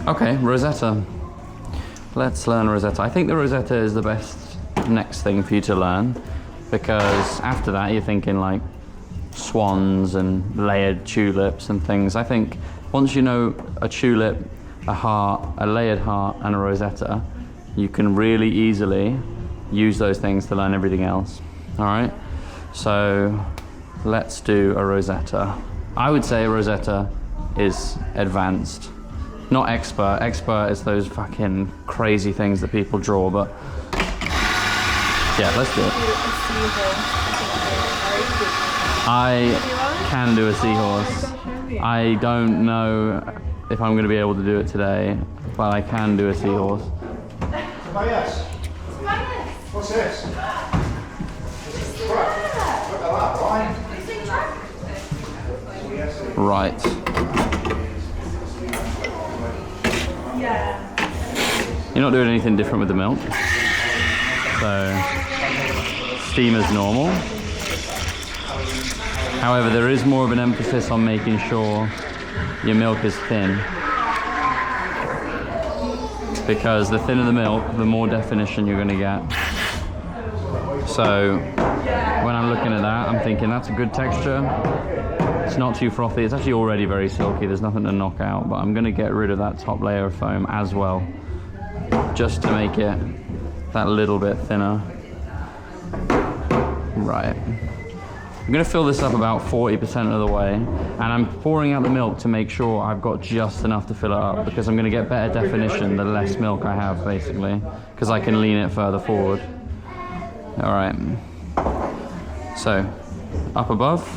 Okay, Rosetta. Let's learn Rosetta. I think the Rosetta is the best next thing for you to learn, because after that you're thinking like swans and layered tulips and things. I think once you know a tulip, a heart, a layered heart and a Rosetta, you can really easily use those things to learn everything else. All right, so let's do a Rosetta. I would say a Rosetta is advanced, not expert. Expert is those fucking crazy things that people draw, but yeah, let's do it. I can do a seahorse. I don't know if I'm going to be able to do it today, but I can do a seahorse. Oh yes. What's this? Right. You're not doing anything different with the milk. So, steam as normal. However, there is more of an emphasis on making sure your milk is thin. Because the thinner the milk, the more definition you're going to get. So, when I'm looking at that, I'm thinking that's a good texture. It's not too frothy. It's actually already very silky. There's nothing to knock out, but I'm going to get rid of that top layer of foam as well, just to make it that little bit thinner. Right. I'm going to fill this up about 40% of the way, and I'm pouring out the milk to make sure I've got just enough to fill it up, because I'm going to get better definition the less milk I have, basically, because I can lean it further forward. All right. So, up above,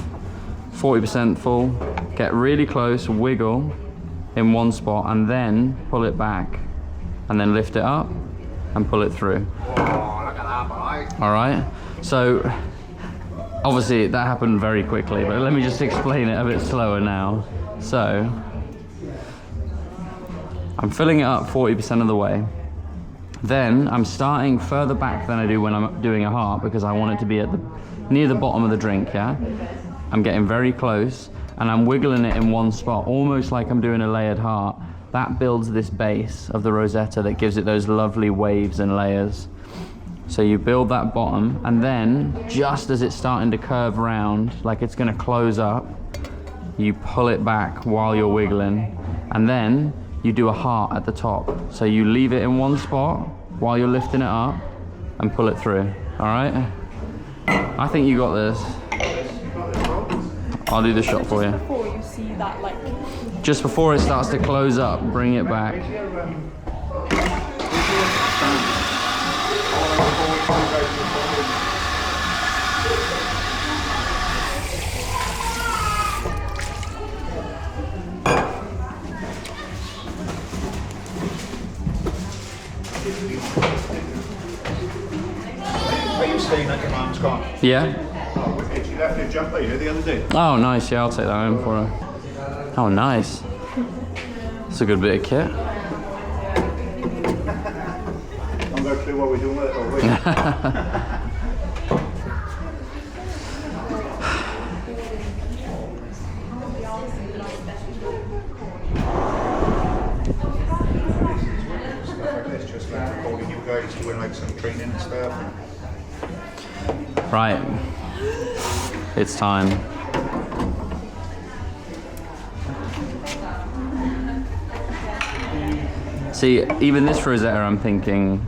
40% full, get really close, wiggle in one spot, and then pull it back, and then lift it up and pull it through. Oh, look at that, boy. All right. So, obviously that happened very quickly, but let me just explain it a bit slower now. So, I'm filling it up 40% of the way. Then I'm starting further back than I do when I'm doing a heart, because I want it to be at near the bottom of the drink, yeah? I'm getting very close, and I'm wiggling it in one spot, almost like I'm doing a layered heart. That builds this base of the Rosetta that gives it those lovely waves and layers. So you build that bottom, and then just as it's starting to curve round, like it's gonna close up, you pull it back while you're wiggling, and then you do a heart at the top. So you leave it in one spot while you're lifting it up and pull it through, all right? I think you got this. I'll do the shot for you. Before you see that, like, just before it starts to close up, bring it back. Are you staying at your mum's car? Yeah? Oh, wicked. She left your jumper here the other day. Oh, nice. Yeah, I'll take that home for her. Oh, nice. That's a good bit of kit. I've got a clue what we're doing with it, or wait. Just like recording you guys doing like some training and stuff. Right. It's time. See, even this Rosetta, I'm thinking,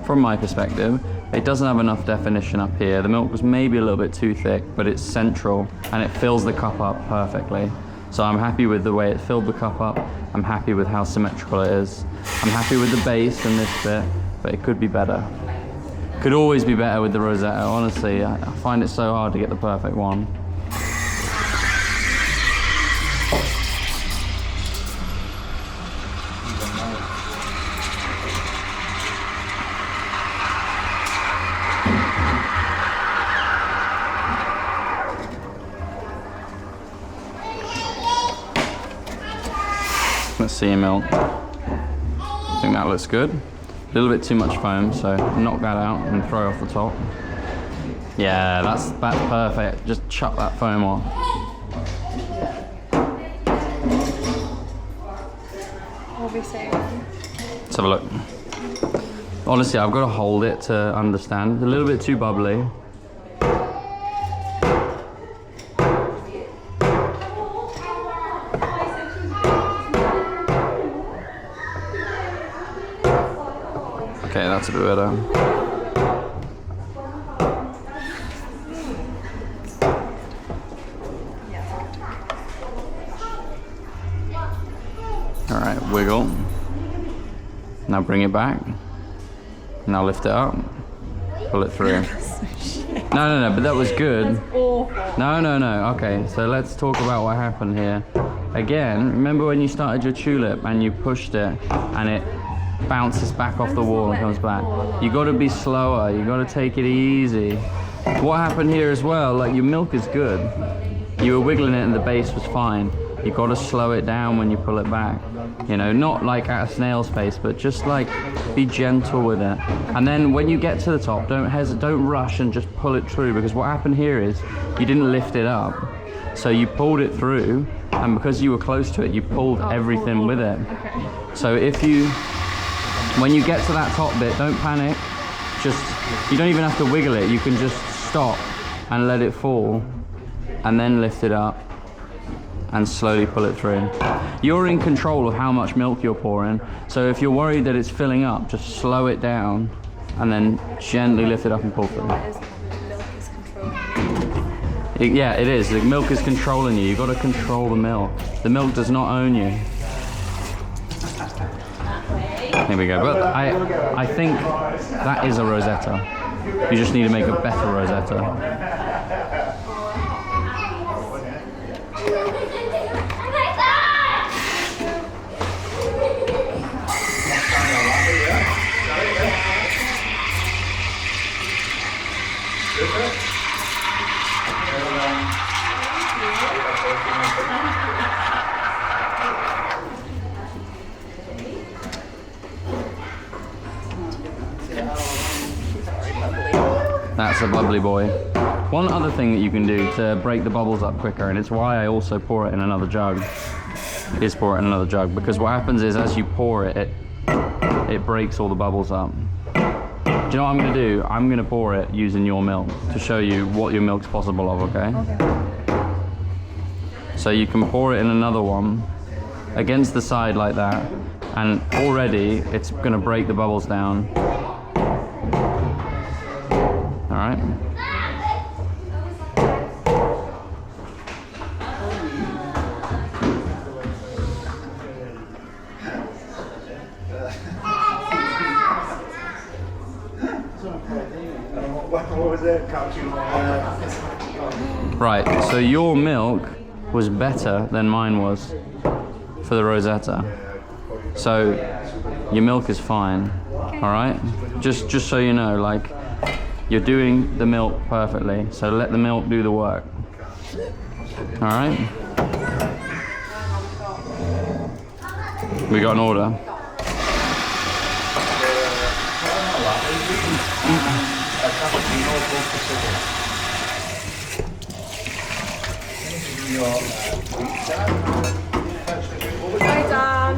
from my perspective, it doesn't have enough definition up here. The milk was maybe a little bit too thick, but it's central and it fills the cup up perfectly. So I'm happy with the way it filled the cup up. I'm happy with how symmetrical it is. I'm happy with the base and this bit, but it could be better. Could always be better with the Rosetta, honestly. I find it so hard to get the perfect one. Let's see your milk. I think that looks good. A little bit too much foam, so knock that out and throw off the top. Yeah, that's perfect. Just chuck that foam off. Obviously. Let's have a look. Honestly, I've got to hold it to understand. A little bit too bubbly. Okay, that's a bit better. Alright, wiggle. Now bring it back. Now lift it up. Pull it through. No, but that was good. That's awful. No. Okay, so let's talk about what happened here. Again, remember when you started your tulip and you pushed it and it bounces back off the wall and comes back? You got to be slower. You got to take it easy. What happened here as well, like your milk is good. You were wiggling it and the base was fine. You got to slow it down when you pull it back. You know, not like at a snail's pace, but just like be gentle with it. And then when you get to the top, don't rush and just pull it through, because what happened here is you didn't lift it up. So you pulled it through, and because you were close to it, you pulled everything with it. Okay. So when you get to that top bit, don't panic. You don't even have to wiggle it. You can just stop and let it fall, and then lift it up and slowly pull it through. You're in control of how much milk you're pouring. So if you're worried that it's filling up, just slow it down and then gently lift it up and pull through. Milk is controlling. Yeah, it is. The milk is controlling you. You've got to control the milk. The milk does not own you. Here we go. But I think that is a Rosetta. You just need to make a better Rosetta. That's a bubbly boy. One other thing that you can do to break the bubbles up quicker, and it's why I also pour it in another jug, is pour it in another jug, because what happens is as you pour it, it breaks all the bubbles up. Do you know what I'm going to do? I'm going to pour it using your milk to show you what your milk's possible of, okay? Okay. So you can pour it in another one against the side like that, and already it's going to break the bubbles down. All right. What was that? Cappuccino. Right, so your milk was better than mine was for the Rosetta. So your milk is fine, all right? Just so you know, like, you're doing the milk perfectly, so let the milk do the work. All right? We got an order. Hi, Dan.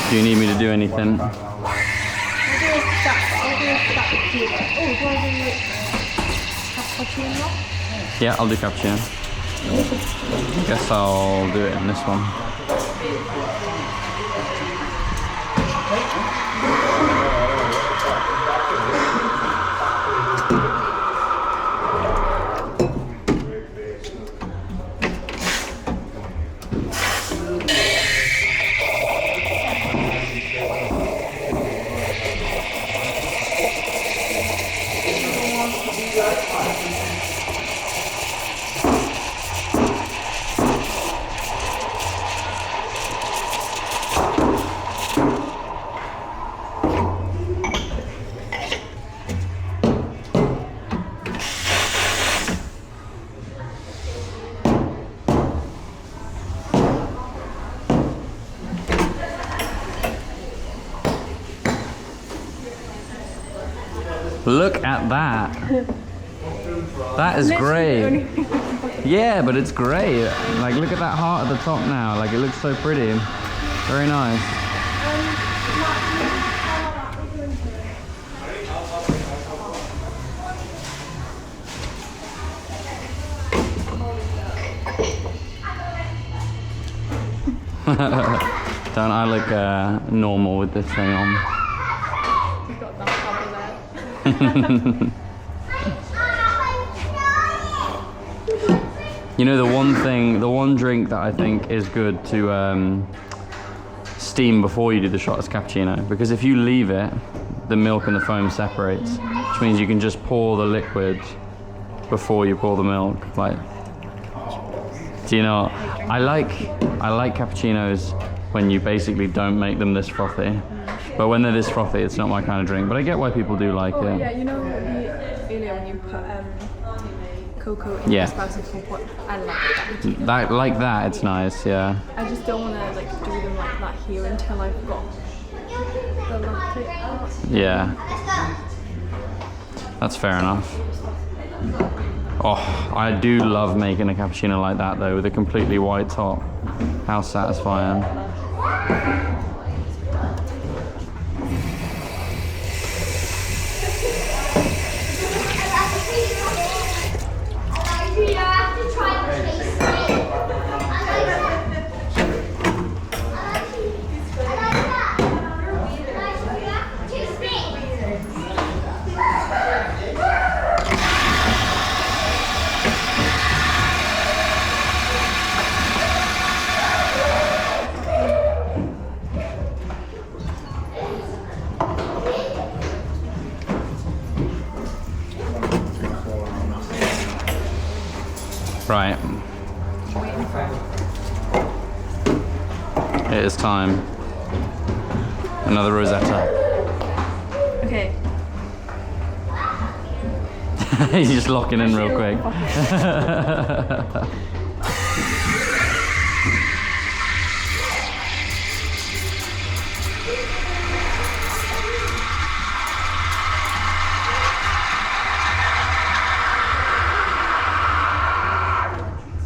Do you need me to do anything? I'll do a cappuccino. Oh, do you want to do cappuccino? Yeah, I'll do cappuccino. Guess I'll do it in this one. Look at that. That is great. Yeah, but it's great. Like, look at that heart at the top now. Like, it looks so pretty. Very nice. Don't I look normal with this thing on? You've got that cover there. You know, the one drink that I think is good to steam before you do the shot is cappuccino, because if you leave it, the milk and the foam separates, which means you can just pour the liquid before you pour the milk. Like, do you know? I like cappuccinos when you basically don't make them this frothy, but when they're this frothy, it's not my kind of drink. But I get why people do like it. Yeah, you know earlier when you put cocoa in the espresso cup, what I like that. Like that, it's nice. Yeah. I just don't want to like do them like that here until I've got the latte. Yeah. That's fair enough. Oh, I do love making a cappuccino like that though, with a completely white top. How satisfying. Right. It is time. Another Rosetta. Okay. You're just locking in real quick.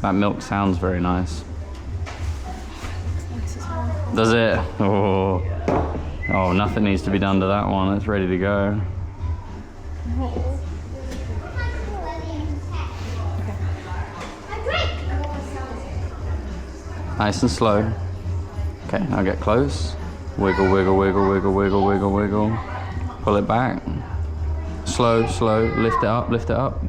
That milk sounds very nice. Does it? Oh. Oh, nothing needs to be done to that one. It's ready to go. Nice and slow. Okay, now get close. Wiggle, wiggle, wiggle, wiggle, wiggle, wiggle, wiggle. Pull it back. Slow, slow. Lift it up, lift it up.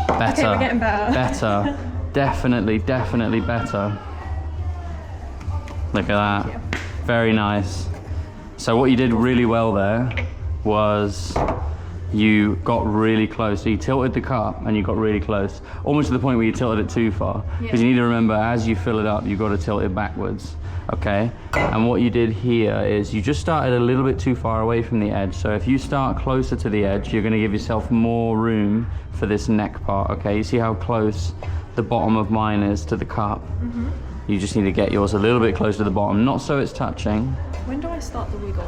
Better. Okay, we're getting better. Better. Definitely, definitely better. Look at that. Very nice. So what you did really well there was you got really close. So you tilted the cup and you got really close. Almost to the point where you tilted it too far. Because you need to remember, as you fill it up, you've got to tilt it backwards. Okay? And what you did here is you just started a little bit too far away from the edge. So if you start closer to the edge, you're going to give yourself more room for this neck part. Okay? You see how close the bottom of mine is to the cup? Mm-hmm. You just need to get yours a little bit closer to the bottom, not so it's touching. When do I start the wiggle?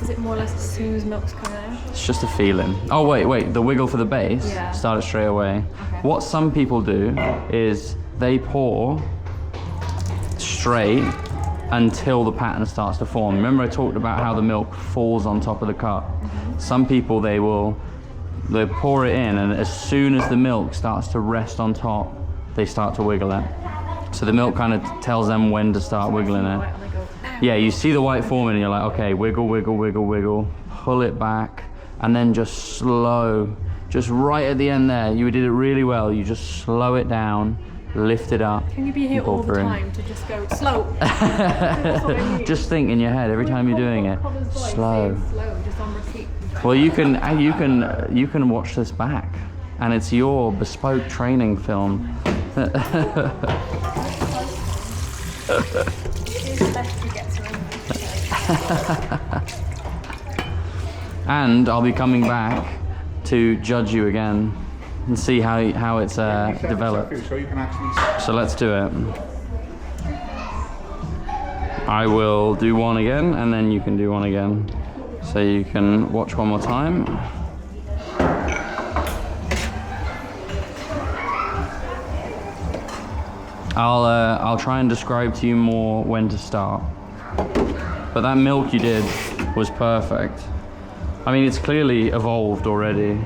Is it more or less as soon as milk's coming out? It's just a feeling. Oh, wait, the wiggle for the base? Yeah. Start it straight away. Okay. What some people do is they pour straight until the pattern starts to form. Remember I talked about how the milk falls on top of the cup? Mm-hmm. Some people, they pour it in, and as soon as the milk starts to rest on top, they start to wiggle it. So the milk kind of tells them when to start wiggling it. Yeah, you see the white forming and you're like, okay, wiggle, wiggle, wiggle, wiggle, pull it back, and then just slow, just right at the end there. You did it really well. You just slow it down, lift it up. Can you be here all the time to just go slow? Just think in your head every time you're doing it, slow. Slow, just on repeat. Well, you can watch this back, and it's your bespoke training film. And I'll be coming back to judge you again and see how it's developed. So you can actually... So let's do it. I will do one again, and then you can do one again. So you can watch one more time. I'll try and describe to you more when to start. But that milk you did was perfect. I mean, it's clearly evolved already.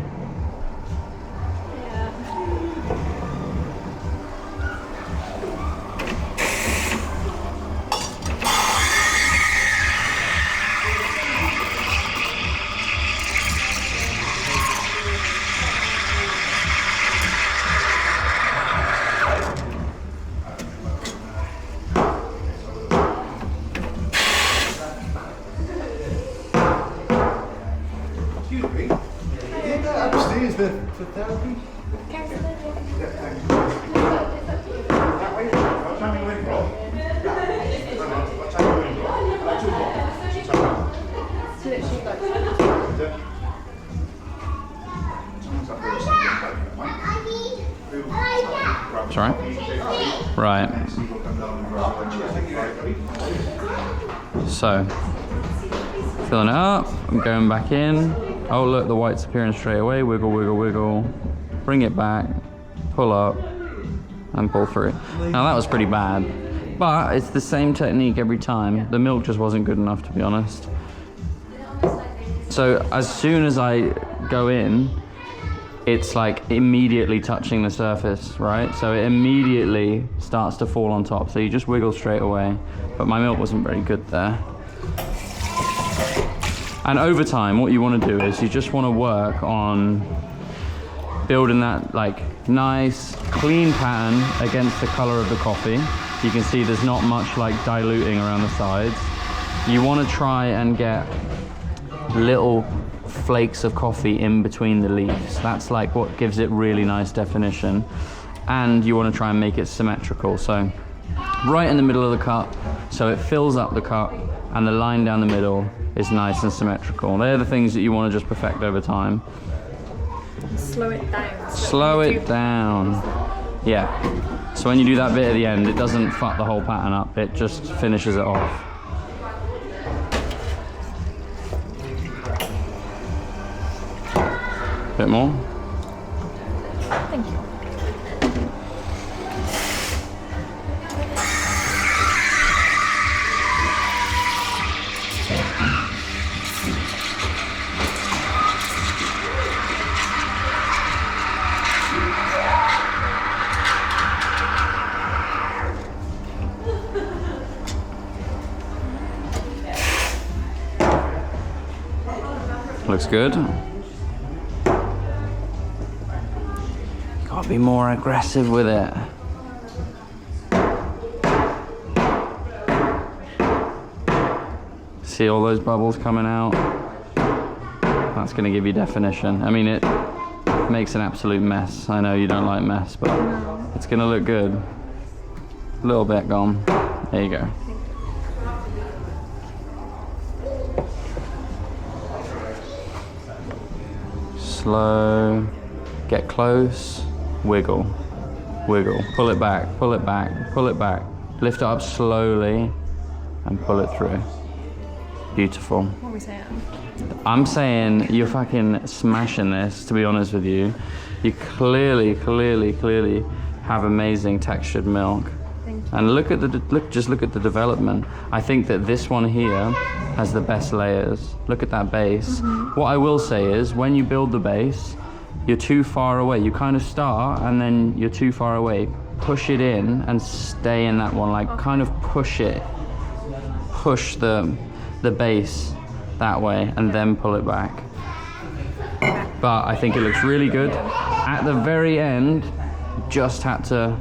Upstairs for therapy? That way? What time are you in, Rob? What time are you in, Rob? 2 o'clock. It's literally like Sorry? Right. So, filling it up, I'm going back in. Oh look, the white's appearing straight away. Wiggle, wiggle, wiggle. Bring it back, pull up, and pull through. Now that was pretty bad, but it's the same technique every time. The milk just wasn't good enough, to be honest. So as soon as I go in, it's like immediately touching the surface, right? So it immediately starts to fall on top. So you just wiggle straight away. But my milk wasn't very good there. And over time, what you want to do is you just want to work on building that like nice, clean pattern against the color of the coffee. You can see there's not much like diluting around the sides. You want to try and get little flakes of coffee in between the leaves. That's like what gives it really nice definition. And you want to try and make it symmetrical. So right in the middle of the cup, so it fills up the cup, and the line down the middle is nice and symmetrical. They're the things that you want to just perfect over time. slow it down. Slow it down. Yeah. So when you do that bit at the end, it doesn't fuck the whole pattern up. It just finishes it off. Bit more. Thank you. Looks good. Gotta be more aggressive with it. See all those bubbles coming out? That's gonna give you definition. I mean, it makes an absolute mess. I know you don't like mess, but it's gonna look good. A little bit gone. There you go. Slow, get close, wiggle, wiggle, pull it back, pull it back, pull it back. Lift it up slowly and pull it through. Beautiful. What are we saying? I'm saying you're fucking smashing this, to be honest with you. You clearly have amazing textured milk. And look at just look at the development. I think that this one here has the best layers. Look at that base. What I will say is, when you build the base, you're too far away. You kind of start and then you're too far away. Push it in and stay in that one. Like kind of push it. Push the base that way and then pull it back. But I think it looks really good. At the very end, just had to.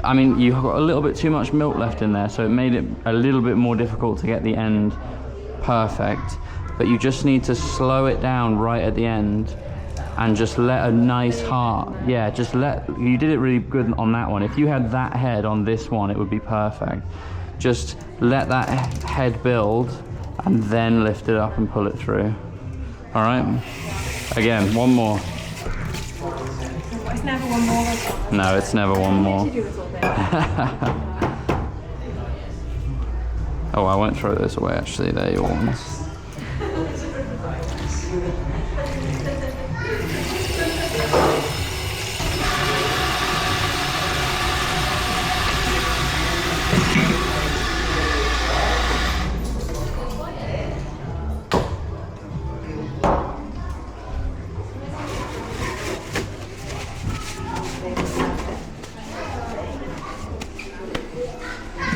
I mean, you got a little bit too much milk left in there, so it made it a little bit more difficult to get the end perfect. But you just need to slow it down right at the end and just let a nice heart. Yeah, you did it really good on that one. If you had that head on this one, it would be perfect. Just let that head build and then lift it up and pull it through. All right? Again, one more. It's never one more like that. No, it's never one more. Do this all day. Oh, I won't throw this away actually. They're your ones.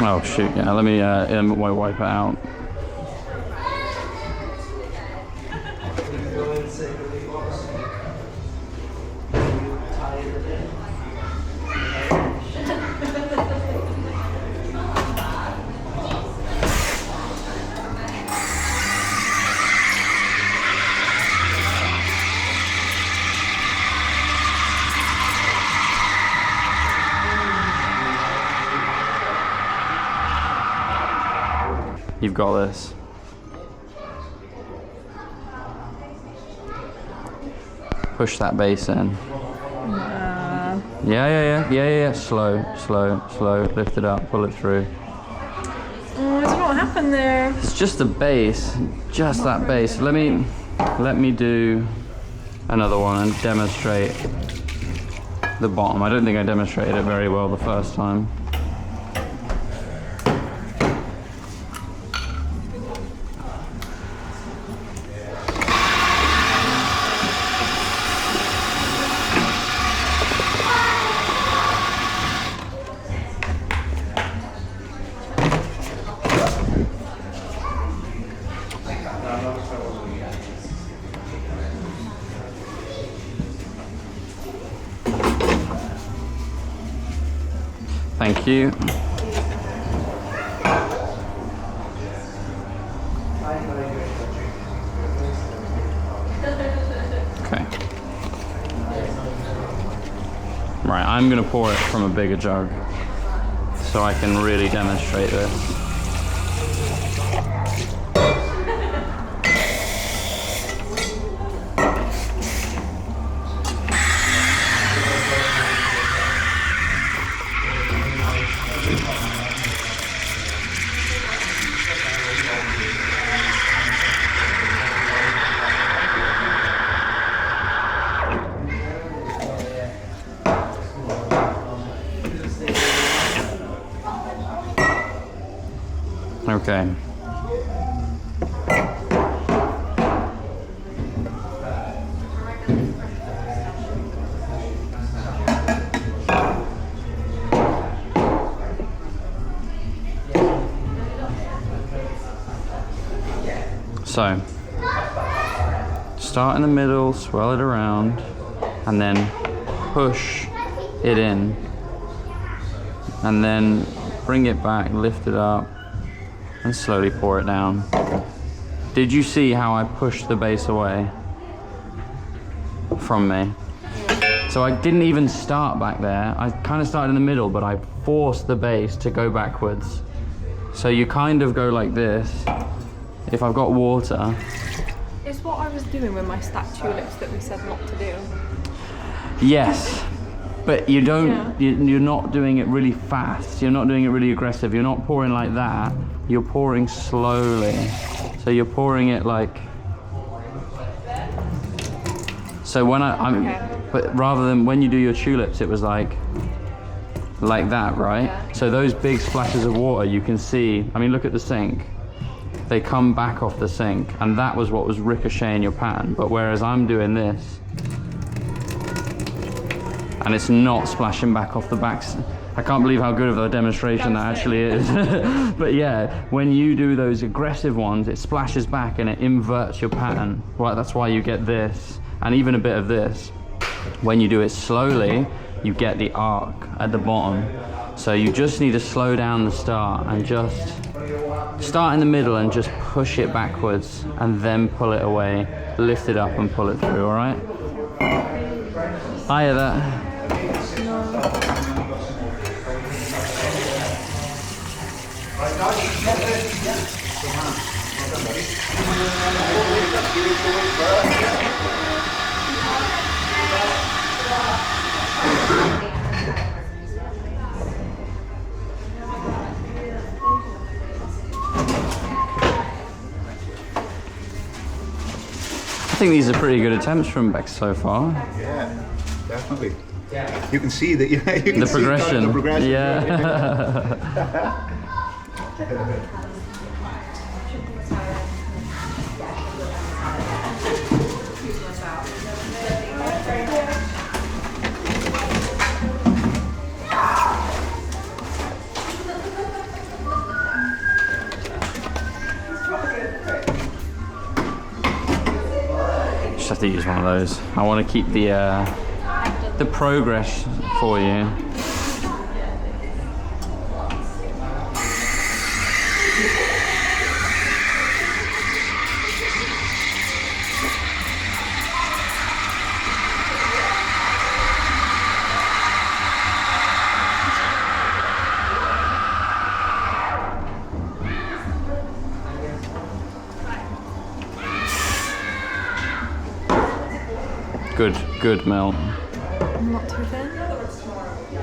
Oh shoot, yeah, let me wipe it out. You've got this. Push that base in. Yeah. Slow. Lift it up, pull it through. Oh, I don't know what happened there. It's just the base, just that base. Let me do another one and demonstrate the bottom. I don't think I demonstrated it very well the first time. Thank you. Okay. Right, I'm gonna pour it from a bigger jug so I can really demonstrate this. Okay. So, start in the middle, swirl it around, and then push it in. And then bring it back, lift it up, and slowly pour it down. Did you see how I pushed the base away from me? So I didn't even start back there. I kind of started in the middle, but I forced the base to go backwards. So you kind of go like this. If I've got water. It's what I was doing with my stacked tulips that we said not to do. Yes. But you don't, you're not doing it really fast. You're not doing it really aggressive. You're not pouring like that. You're pouring slowly. So you're pouring it like, so when but rather than when you do your tulips, it was like that, right? Yeah. So those big splashes of water, you can see, I mean, look at the sink. They come back off the sink, and that was what was ricocheting your pattern. But whereas I'm doing this, and it's not splashing back off the backs. I can't believe how good of a demonstration that actually is. But yeah, when you do those aggressive ones, it splashes back and it inverts your pattern. Well, that's why you get this, and even a bit of this. When you do it slowly, you get the arc at the bottom. So you just need to slow down the start and just start in the middle and just push it backwards and then pull it away, lift it up and pull it through, all right? Hiya there. think these are pretty good attempts from Bex so far. Yeah, definitely. You can see that. You can The see progression. the progression. Yeah. Just have to use one of those. I want to keep the progress for you. Good melt. Not too thin.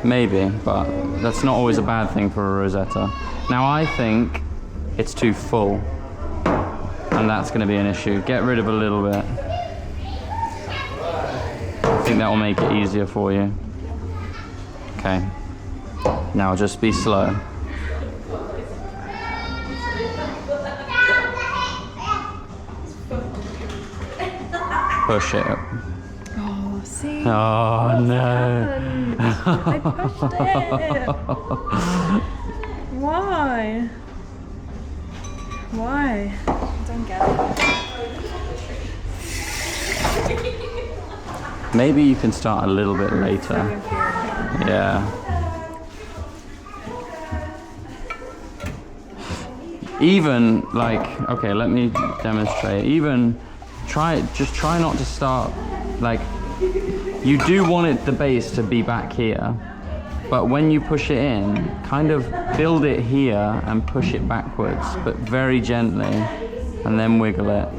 Maybe, but that's not always a bad thing for a Rosetta. Now I think it's too full, and that's going to be an issue. Get rid of a little bit. I think that will make it easier for you. Okay. Now just be slow. Push it up. Oh, see? Oh no. I pushed it. Why? Why? I don't get it. Maybe you can start a little bit later. Yeah. Even like, okay, let me demonstrate. Even just try not to start, like, you do want the base to be back here, but when you push it in, kind of build it here and push it backwards, but very gently, and then wiggle it.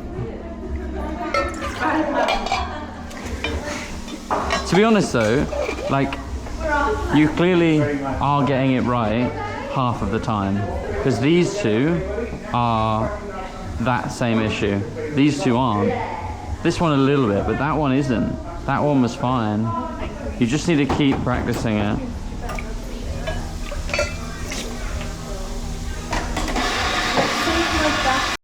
To be honest though, like, you clearly are getting it right half of the time, because these two are that same issue. These two aren't. This one a little bit, but that one isn't. That one was fine. You just need to keep practicing it.